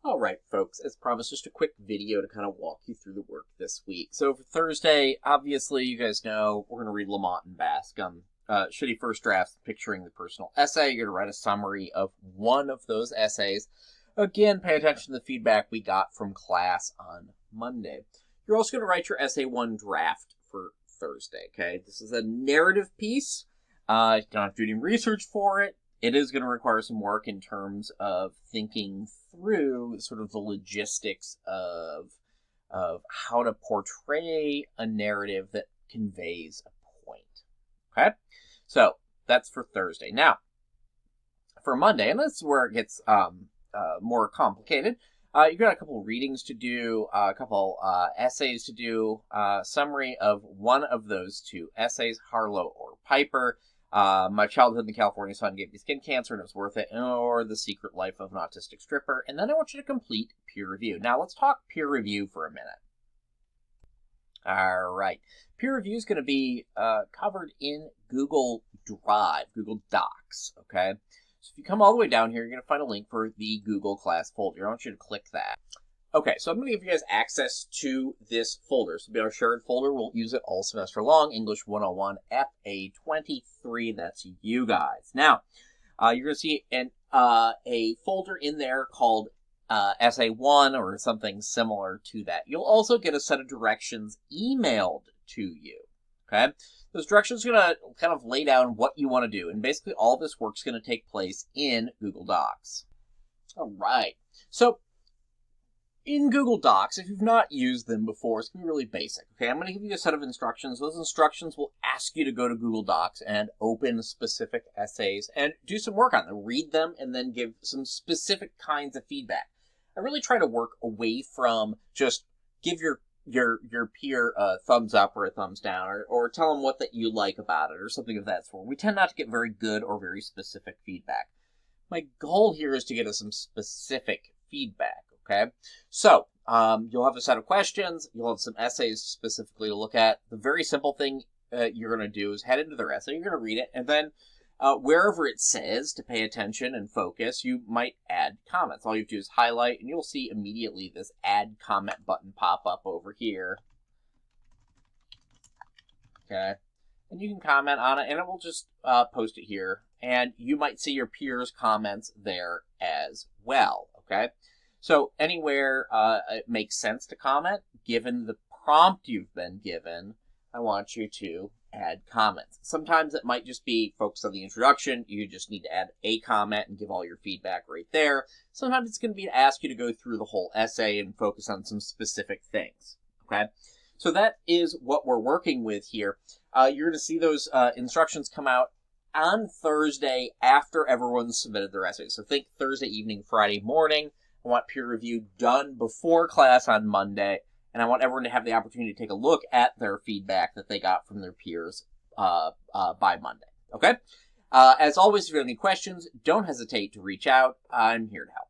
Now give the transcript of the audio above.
All right, folks, as promised, just a quick video to kind of walk you through the work this week. So for Thursday, obviously, you guys know we're going to read Lamont and Bascom. Shitty First Drafts, Picturing the Personal Essay. You're going to write a summary of one of those essays. Again, pay attention to the feedback we got from class on Monday. You're also going to write your Essay 1 draft for Thursday, okay? This is a narrative piece. You don't have to do any research for it. It is going to require some work in terms of thinking through sort of the logistics of how to portray a narrative that conveys a point. Okay? So that's for Thursday. Now, for Monday, and this is where it gets more complicated, you've got a couple readings to do, a couple essays to do, summary of one of those two essays, Harlow or Piper. My Childhood in the California Sun Gave Me Skin Cancer and It Was Worth It, or The Secret Life of an Autistic Stripper. And then I want you to complete peer review. Now let's talk peer review for a minute. All right. Peer review is going to be covered in Google Drive, Google Docs, okay? So if you come all the way down here, you're going to find a link for the Google Class folder. I want you to click that. Okay, so I'm going to give you guys access to this folder. So it'll be our shared folder. We'll use it all semester long. English 101 FA23. That's you guys. Now, you're going to see a folder in there called Essay 1 or something similar to that. You'll also get a set of directions emailed to you. Okay? Those directions are going to kind of lay down what you want to do. And basically all this work's going to take place in Google Docs. All right. So, in Google Docs, if you've not used them before, it's going to be really basic. Okay, I'm going to give you a set of instructions. Those instructions will ask you to go to Google Docs and open specific essays and do some work on them. Read them and then give some specific kinds of feedback. I really try to work away from just give your peer a thumbs up or a thumbs down or tell them what that you like about it or something of that sort. We tend not to get very good or very specific feedback. My goal here is to get us some specific feedback. Okay, so you'll have a set of questions. You'll have some essays specifically to look at. The very simple thing you're going to do is head into their essay. You're going to read it, and then wherever it says to pay attention and focus, you might add comments. All you have to do is highlight, and you'll see immediately this add comment button pop up over here. Okay, and you can comment on it, and it will just post it here, and you might see your peers' comments there as well. Okay. So anywhere it makes sense to comment, given the prompt you've been given, I want you to add comments. Sometimes it might just be focused on the introduction. You just need to add a comment and give all your feedback right there. Sometimes it's going to be to ask you to go through the whole essay and focus on some specific things. Okay, so that is what we're working with here. You're going to see those instructions come out on Thursday after everyone's submitted their essay. So think Thursday evening, Friday morning. I want peer review done before class on Monday, and I want everyone to have the opportunity to take a look at their feedback that they got from their peers by Monday. Okay? As always, if you have any questions, don't hesitate to reach out. I'm here to help.